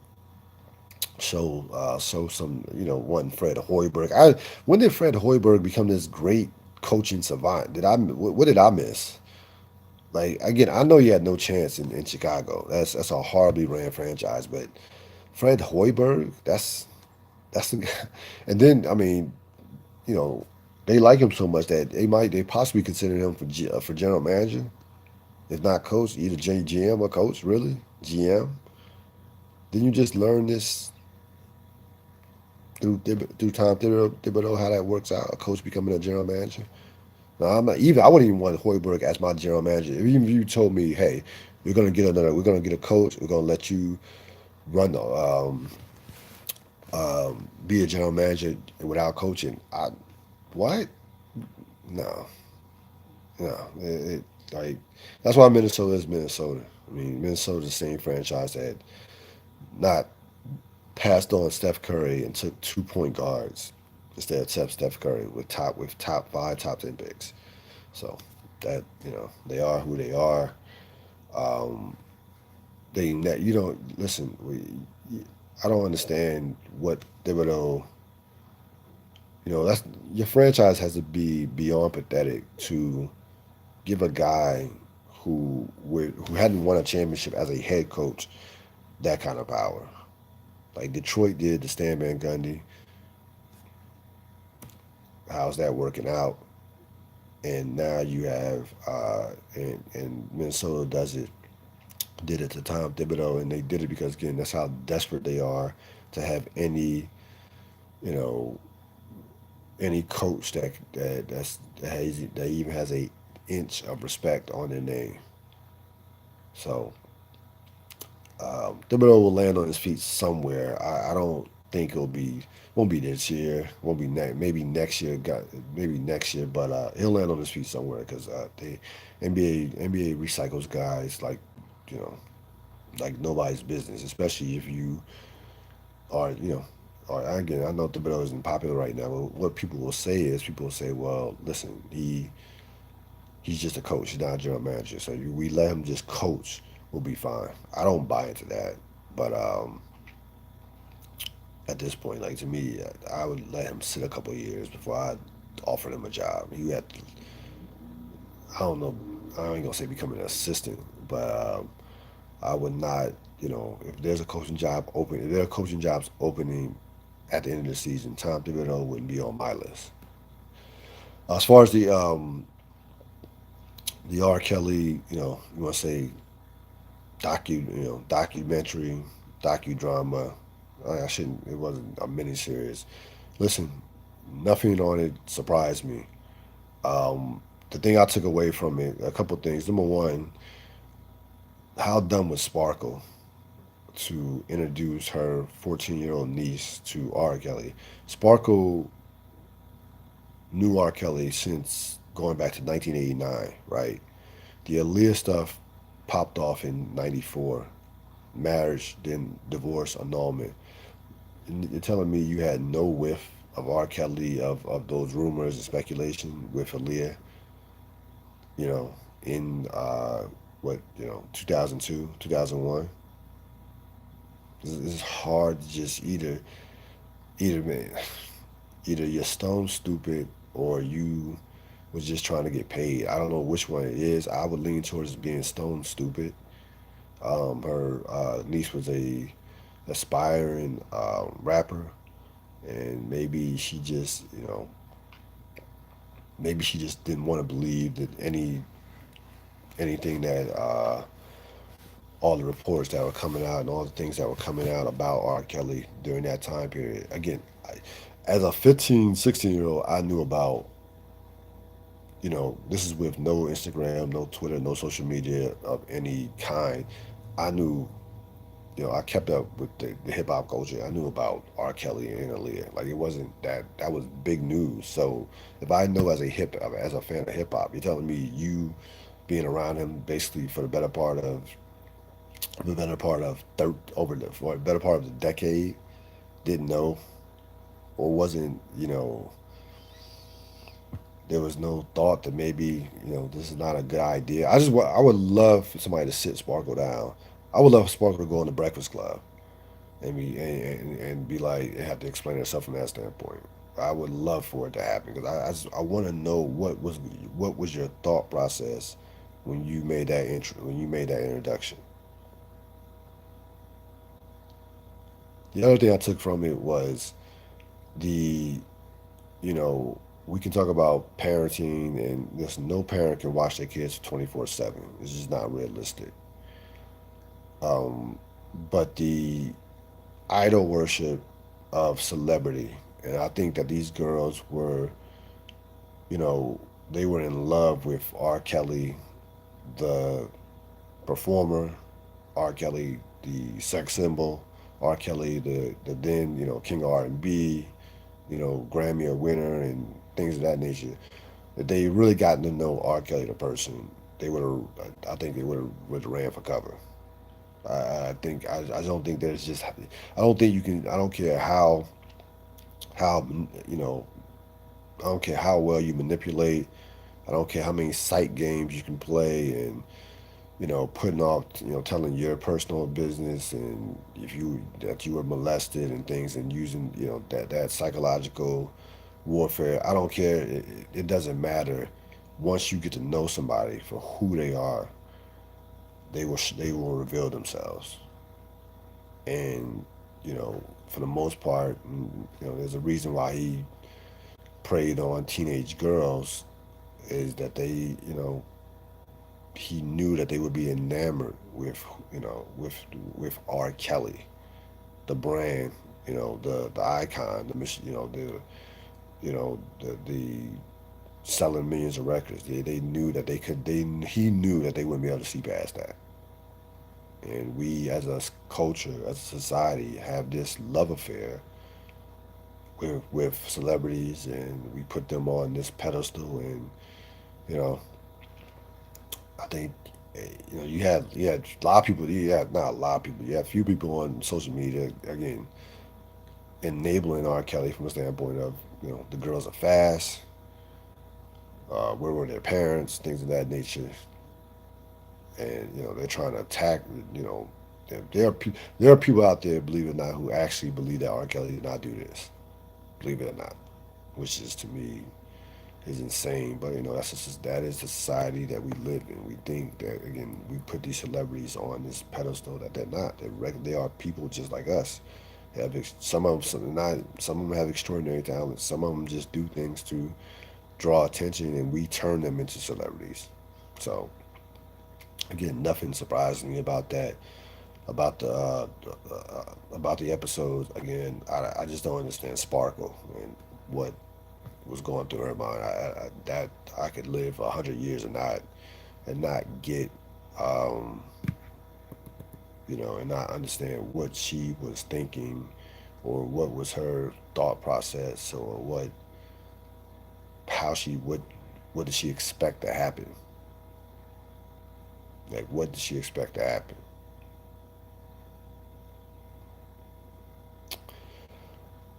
show some, wanting Fred Hoiberg. When did Fred Hoiberg become this great coaching savant? What did I miss? Like again, I know he had no chance in Chicago. That's a horribly ran franchise, but Fred Hoiberg, that's the guy. And then I mean, you know, they like him so much that they possibly consider him for general manager, if not coach, either GM or coach. Really, GM. Didn't you just learn this through Tom Thibodeau how that works out? A coach becoming a general manager. No, I'm not even. I wouldn't even want Hoiberg as my general manager. Even if you told me, hey, we're gonna get a coach, we're gonna let you run be a general manager without coaching. What? No, no. Like that's why Minnesota is Minnesota. I mean, Minnesota's the same franchise that not passed on Steph Curry and took 2 point guards instead of Steph Curry with top five, top 10 picks. So that they are who they are. Um, you don't listen. I don't understand what Thibodeau. That's your franchise has to be beyond pathetic to give a guy who hadn't won a championship as a head coach that kind of power. Like Detroit did the Stan Van Gundy. How's that working out? And now you have and Minnesota did it to Tom Thibodeau, and they did it because again that's how desperate they are to have any you know any coach that even has a inch of respect on their name. So Thibodeau will land on his feet somewhere. I don't think it'll be won't be this year, won't be maybe next year, maybe next year, but he'll land on his feet somewhere because they NBA recycles guys you know like nobody's business, especially if you are or again I know Thibodeau isn't popular right now, but what people will say is people will say, well, listen, he's just a coach, he's not a general manager, so we let him just coach, we'll be fine. I don't buy into that, but at this point, like to me, I would let him sit a couple of years before I offered him a job. You had, I don't know, I ain't gonna say become an assistant, but I would not, if there's a coaching job open, if there are coaching jobs opening at the end of the season, Tom Thibodeau wouldn't be on my list. As far as the R. Kelly, you want to say documentary, docudrama. I shouldn't. It wasn't a mini series. Listen, nothing on it surprised me. The thing I took away from it, a couple things. Number one, how dumb was Sparkle to introduce her 14-year-old niece to R. Kelly? Sparkle knew R. Kelly since going back to 1989, right? The Aaliyah stuff popped off in '94. Marriage, then divorce, annulment. And you're telling me you had no whiff of R. Kelly, of those rumors and speculation with Aaliyah, you know, in 2002, 2001? It's hard to just either man, either you're stone stupid or you was just trying to get paid. I don't know which one it is. I would lean towards being stone stupid. Her niece was a aspiring rapper, and maybe she just didn't want to believe that anything that all the reports that were coming out and all the things that were coming out about R. Kelly during that time period. Again, as a 15, 16-year old, I knew about, this is with no Instagram, no Twitter, no social media of any kind. I knew, I kept up with the hip hop culture. I knew about R. Kelly and Aaliyah. Like it wasn't that was big news. So if I know as a fan of hip hop, you're telling me you being around him basically for the better part of over the for the better part of the decade, didn't know or wasn't, there was no thought that maybe, this is not a good idea. I would love for somebody to sit Sparkle down. I would love Sparkle to go on the Breakfast Club and be like and have to explain herself from that standpoint. I would love for it to happen because I want to know what was your thought process when you made that intro when you made that introduction. The other thing I took from it was the you know we can talk about parenting and there's no parent can watch their kids 24/7. It's just not realistic. Um, but the idol worship of celebrity, and I think that these girls were, you know, they were in love with R. Kelly, the performer, R. Kelly, the sex symbol, R. Kelly, the then King of R&B, Grammy winner and things of that nature. If they really gotten to know R. Kelly the person, they would have. I think they would have ran for cover. I don't think there's just. I don't think you can. I don't care how you know. I don't care how well you manipulate. I don't care how many sight games you can play and putting off, telling your personal business and if you that you were molested and things and using, that psychological warfare. I don't care. It doesn't matter. Once you get to know somebody for who they are, they will reveal themselves. And for the most part, there's a reason why he preyed on teenage girls is that he knew that they would be enamored with R. Kelly, the brand, the icon, the selling millions of records. They knew that they could. He knew that they wouldn't be able to see past that. And we, as a culture, as a society, have this love affair with celebrities, and we put them on this pedestal. And you know, I think you had a lot of people. You had not a lot of people. You had a few people on social media again enabling R. Kelly from a standpoint of the girls are fast. Where were their parents? Things of that nature. And they're trying to attack. You know, there are people out there, believe it or not, who actually believe that R. Kelly did not do this. Believe it or not, which is to me is insane. But that is the society that we live in. We think that again we put these celebrities on this pedestal that they're not. They are people just like us. They have some of them some of them have extraordinary talents. Some of them just do things to draw attention, and we turn them into celebrities. So again, nothing surprising me about that. About the episodes. Again, I just don't understand Sparkle and what was going through her mind. That I could live 100 years and not get, um, and not understand what she was thinking, or what was her thought process, or how she what did she expect to happen? Like, what did she expect to happen?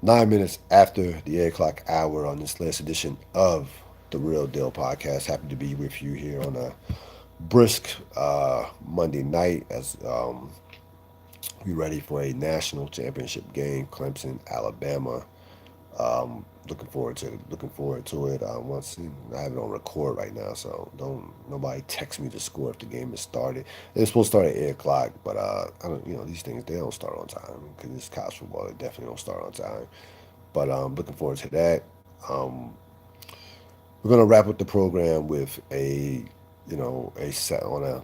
9 minutes after the 8 o'clock hour on this latest edition of the Real Deal Podcast. Happy to be with you here on a brisk Monday night as we ready for a national championship game, Clemson, Alabama. Looking forward to it. Once I have it on record right now, so don't nobody text me the score if the game has started. It's supposed to start at 8 o'clock, but I don't. These things they don't start on time because it's college football. They definitely don't start on time. But looking forward to that. Um, we're gonna wrap up the program with a set on a.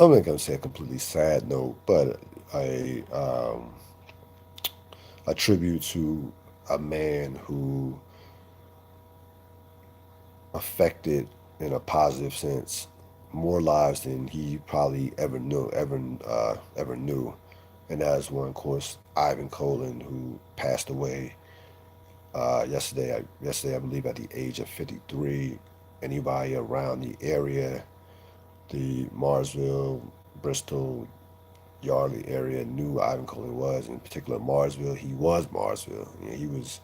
I'm not gonna say a completely sad note, but a tribute to a man who affected in a positive sense more lives than he probably ever knew, and that is one, of course, Ivan Colin, who passed away yesterday, I believe, at the age of 53. Anybody around the area, the Marsville, Bristol, Yardley area knew Ivan Coley was. In particular, Marsville, he was Marsville. He was,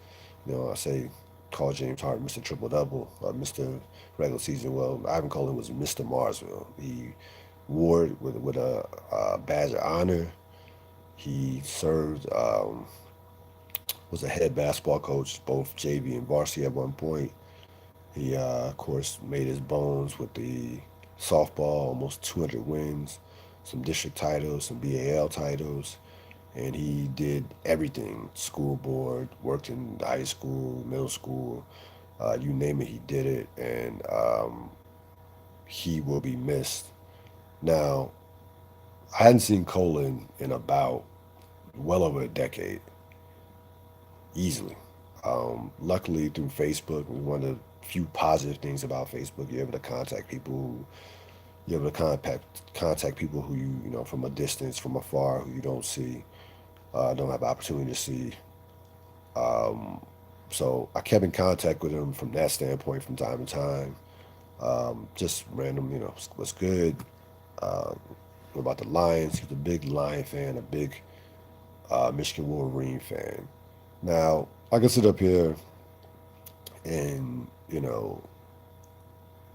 I say, call James Harden Mr. Triple Double, Mr. Regular Season. Well, Ivan Coley was Mr. Marsville. He wore it with a badge of honor. He served, was a head basketball coach, both JV and varsity at one point. He, of course, made his bones with the softball, almost 200 wins, some district titles, some BAL titles, and he did everything. School board, worked in high school, middle school, you name it, he did it, and he will be missed. Now, I hadn't seen Colin in about well over a decade, easily. Luckily, through Facebook, one of the few positive things about Facebook, you're able to contact people. You're able to contact people who from a distance, from afar, who you don't see, don't have opportunity to see. Um, so I kept in contact with him from that standpoint from time to time. Just random, what's good. Uh, what about the Lions? He's a big Lion fan, a big Michigan Wolverine fan. Now, I can sit up here and,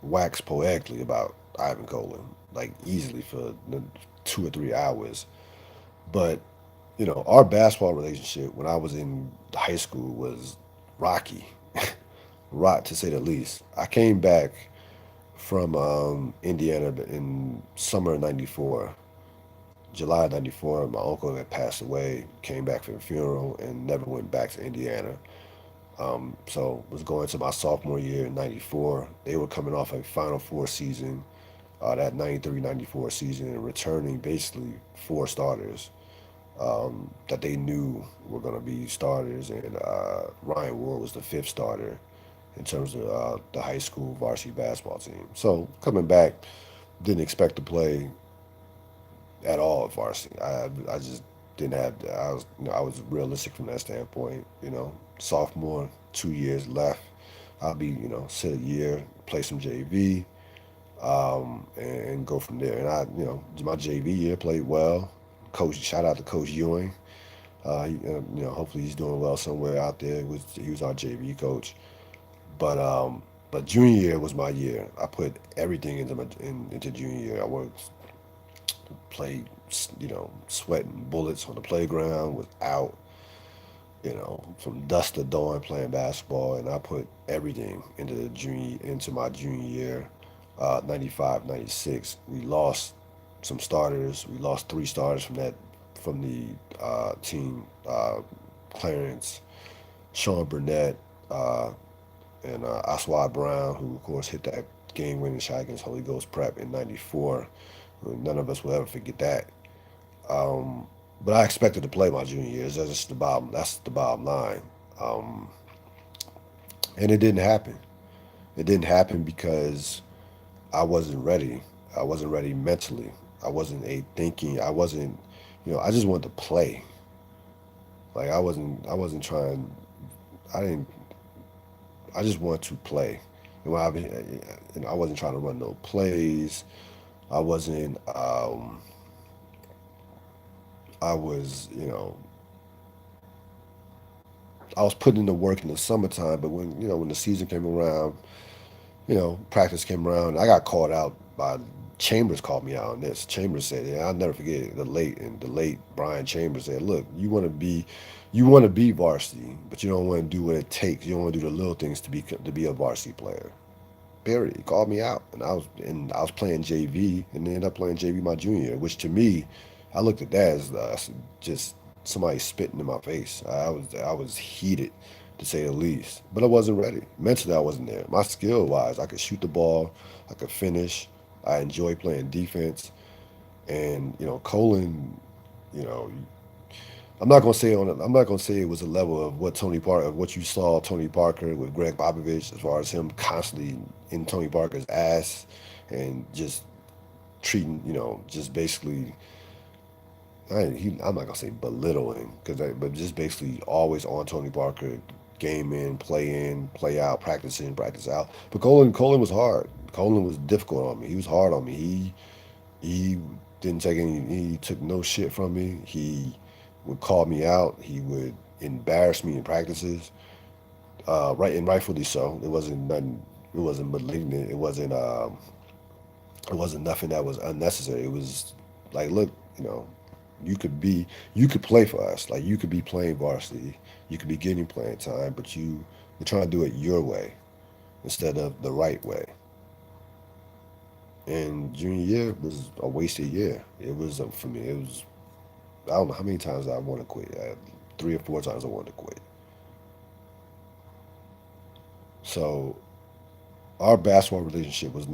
wax poetically about Ivan Colin, like easily for 2 or 3 hours. But, our basketball relationship when I was in high school was rocky, rock to say the least. I came back from Indiana in summer of '94, July '94, my uncle had passed away, came back for the funeral, and never went back to Indiana. So was going to my sophomore year in '94. They were coming off a Final Four season, that '93-'94 season, and returning basically four starters that they knew were going to be starters. And Ryan Ward was the fifth starter in terms of the high school varsity basketball team. So coming back, didn't expect to play at all at varsity. I just didn't have. I was realistic from that standpoint. Sophomore, 2 years left. I'll be sit a year, play some JV, and go from there. And my JV year played well. Coach, shout out to Coach Ewing. Hopefully he's doing well somewhere out there. He was our JV coach. But junior year was my year. I put everything into junior year. I worked, played, sweating bullets on the playground. Was out, from dusk to dawn playing basketball, and I put everything into my junior year, 95, 96. We lost some starters. We lost three starters from the team. Clarence, Sean Burnett, and Aswad Brown, who of course hit that game-winning shot against Holy Ghost Prep in '94. None of us will ever forget that. Um, but I expected to play my junior years. That's the bottom line. Um, and it didn't happen. It didn't happen because I wasn't ready. I wasn't ready mentally. I wasn't a thinking. I wasn't. I just wanted to play. Like I wasn't. I wasn't trying. I didn't. I just wanted to play. I wasn't trying to run no plays. I wasn't. I was. I was putting in the work in the summertime, but when the season came around, practice came around. I got called out by Chambers. Called me out on this. Chambers said, "Yeah, I'll never forget it, the late Brian Chambers said, look, you want to be varsity, but you don't want to do what it takes. You don't want to do the little things to be a varsity player." Period. He called me out, and I was playing JV, and ended up playing JV my junior year, which to me, I looked at that as just somebody spitting in my face. I was heated, to say the least. But I wasn't ready. Mentally, I wasn't there. My skill wise, I could shoot the ball, I could finish. I enjoy playing defense, and Colin, you know, I'm not gonna say it was a level of what you saw Tony Parker with Greg Popovich, as far as him constantly in Tony Parker's ass and just treating, just basically. I'm not gonna say belittling, but just basically always on Tony Parker, game in, play out, practice in, practice out. But Colin was hard. Colin was difficult on me. He was hard on me. He didn't take any. He took no shit from me. He would call me out. He would embarrass me in practices. Right, and rightfully so. It wasn't nothing. It wasn't malignant. It wasn't. It wasn't nothing that was unnecessary. It was like, look, you know, you could be, you could play for us. Like you could be playing varsity. You could be getting playing time, but you're trying to do it your way instead of the right way. And junior year was a wasted year. It was for me. It was, I don't know how many times I want to quit. 3 or 4 times I wanted to quit. So our basketball relationship was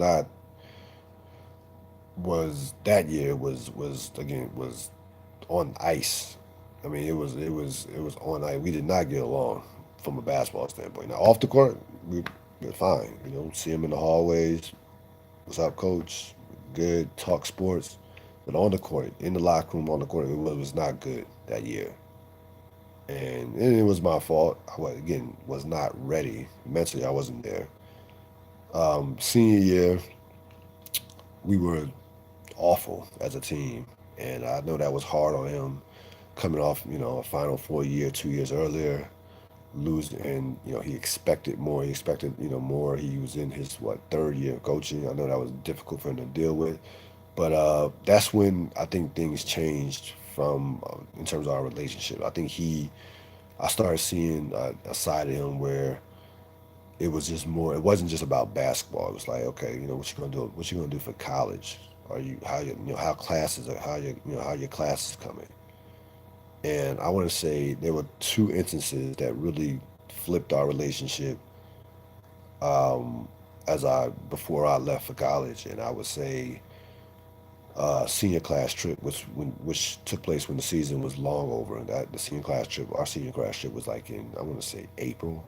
that year was again was on ice. I mean, it was on ice. We did not get along from a basketball standpoint. Now off the court, we're fine. See him in the hallways. What's up, coach? Good. Talk sports. But on the court, in the locker room, on the court, it was not good that year. And it was my fault. Again, was not ready. Mentally, I wasn't there. Senior year, we were awful as a team. And I know that was hard on him coming off, a Final Four year, 2 years earlier, losing. And, he expected more. He expected, more. He was in his, third year of coaching. I know that was difficult for him to deal with. But that's when I think things changed from in terms of our relationship. I started seeing a side of him where it was just more. It wasn't just about basketball. It was like, okay, what you gonna do? What you gonna do for college? Are you how you know how classes are how how your classes coming? And I want to say there were two instances that really flipped our relationship um, as I before I left for college, and I would say senior class trip, which took place when the season was long over, and that the senior class trip, our senior class trip was like in I want to say April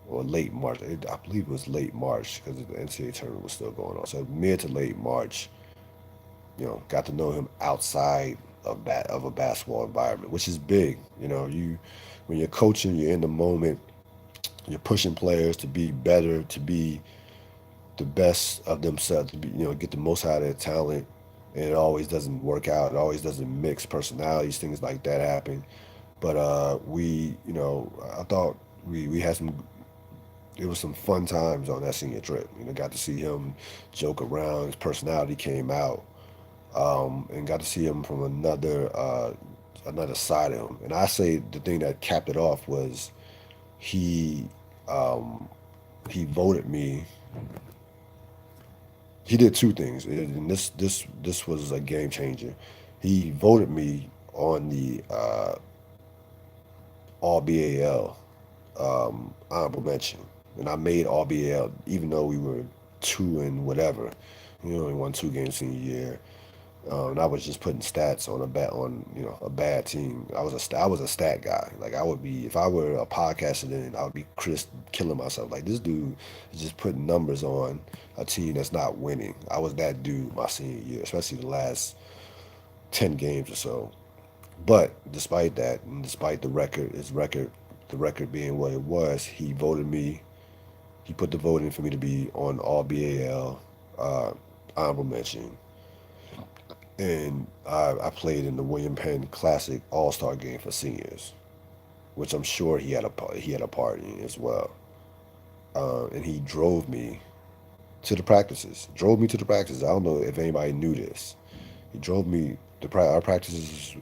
or late March. I believe it was late March because the NCAA tournament was still going on. So mid to late March, got to know him outside of a basketball environment, which is big. You when you're coaching, you're in the moment. You're pushing players to be better, to be the best of themselves, to be get the most out of their talent. And it always doesn't work out. It always doesn't mix personalities. Things like that happen. But I thought we had some. It was some fun times on that senior trip. Got to see him joke around. His personality came out, and got to see him from another side of him. And I say the thing that capped it off was he um, he voted me. He did two things, and this was a game changer. He voted me on the All BAL honorable mention, and I made All BAL even though we were two and whatever. Only won two games senior year. And I was just putting stats on a bad team. I was a stat guy. Like I would be if I were a podcaster then I would be killing myself. Like this dude is just putting numbers on a team that's not winning. I was that dude my senior year, especially the last 10 games or so. But despite that, and despite the record being what it was, he voted me. He put the vote in for me to be on All BAL honorable mention, and I played in the William Penn Classic All Star Game for seniors, which I'm sure he had a part in as well. And he drove me to the practices. Drove me to the practices. I don't know if anybody knew this. He drove me. The practices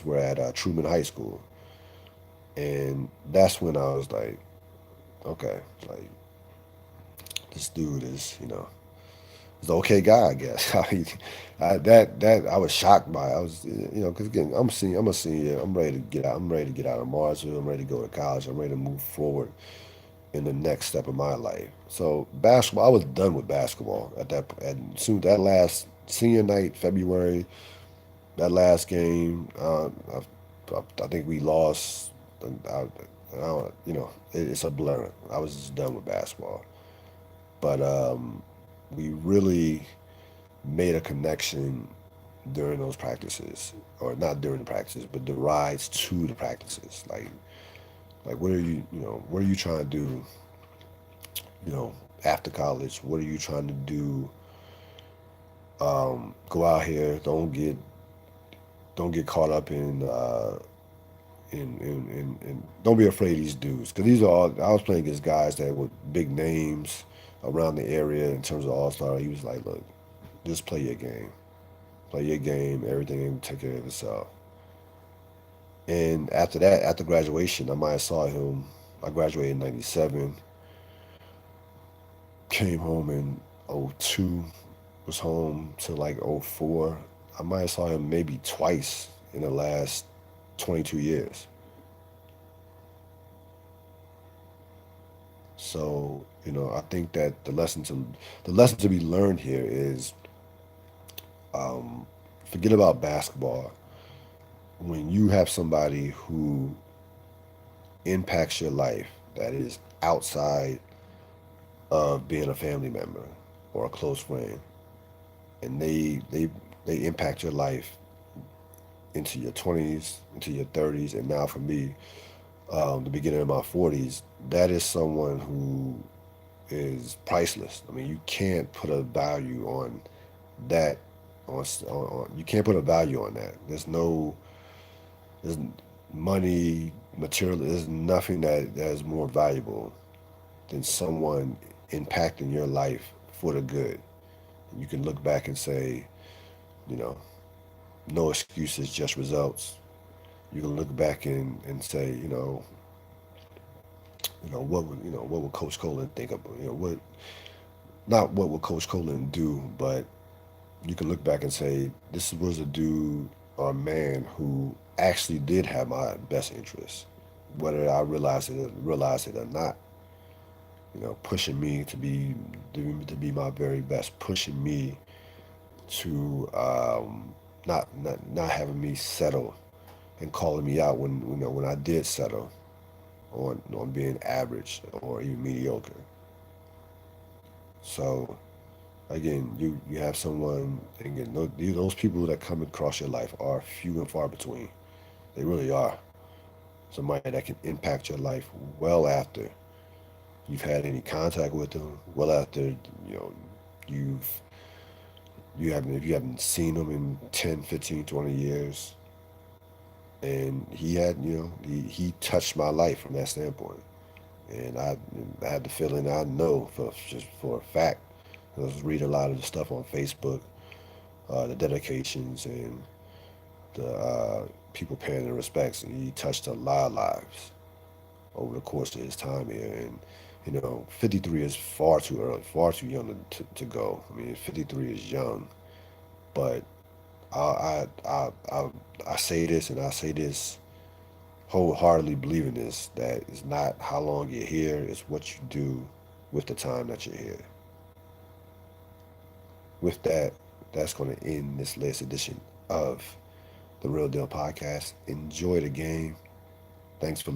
were at Truman High School, and that's when I was like, okay, like this dude is he's an okay guy, I guess. That I was shocked by. I was because again I'm a senior. I'm ready to get out. I'm ready to get out of Marsville. I'm ready to go to college. I'm ready to move forward in the next step of my life. So basketball, I was done with basketball at soon that last senior night, February, that last game. I think we lost. It's a blur. I was just done with basketball, but we really made a connection during those practices, or not during the practices, but the rides to the practices. Like what are you trying to do? You know, after college, what are you trying to do? Go out here. Don't get caught up in don't be afraid of these dudes because these are all. I was playing against guys that were big names around the area in terms of all star. He was like, look, just play your game. Play your game. Everything will take care of itself. And after that, after graduation, I might have saw him. I graduated in '97. Came home in '02. Was home till like '04. I might have saw him maybe twice in the last 22 years. So, I think that the lesson to be learned here is um, forget about basketball. When you have somebody who impacts your life that is outside of being a family member or a close friend, and they impact your life into your 20s, into your 30s, and now for me, the beginning of my 40s, that is someone who is priceless. I mean, you can't put a value on that. You can't put a value on that. There's money, material. There's nothing that is more valuable than someone impacting your life for the good. You can look back and say, you know, no excuses, just results. You can look back and say, what would Coach Colin think of, not what would Coach Colin do, but you can look back and say this was a dude or a man who actually did have my best interest, whether I realized it or not. You know, pushing me to be my very best, pushing me to not having me settle and calling me out when when I did settle on being average or even mediocre. So again, you have someone, again, those people that come across your life are few and far between. They really are. Somebody that can impact your life well after you've had any contact with them, well after you've you haven't if you haven't seen them in 10, 15, 20 years. And he had, he touched my life from that standpoint. And I had the feeling, I know just for a fact. I was reading a lot of the stuff on Facebook, the dedications and the people paying their respects, and he touched a lot of lives over the course of his time here. And 53 is far too early, far too young to go. I mean, 53 is young, but I I I I say this, and I say this wholeheartedly believing this, that it's not how long you're here, it's what you do with the time that you're here. With that, that's going to end this latest edition of the Real Deal Podcast. Enjoy the game. Thanks for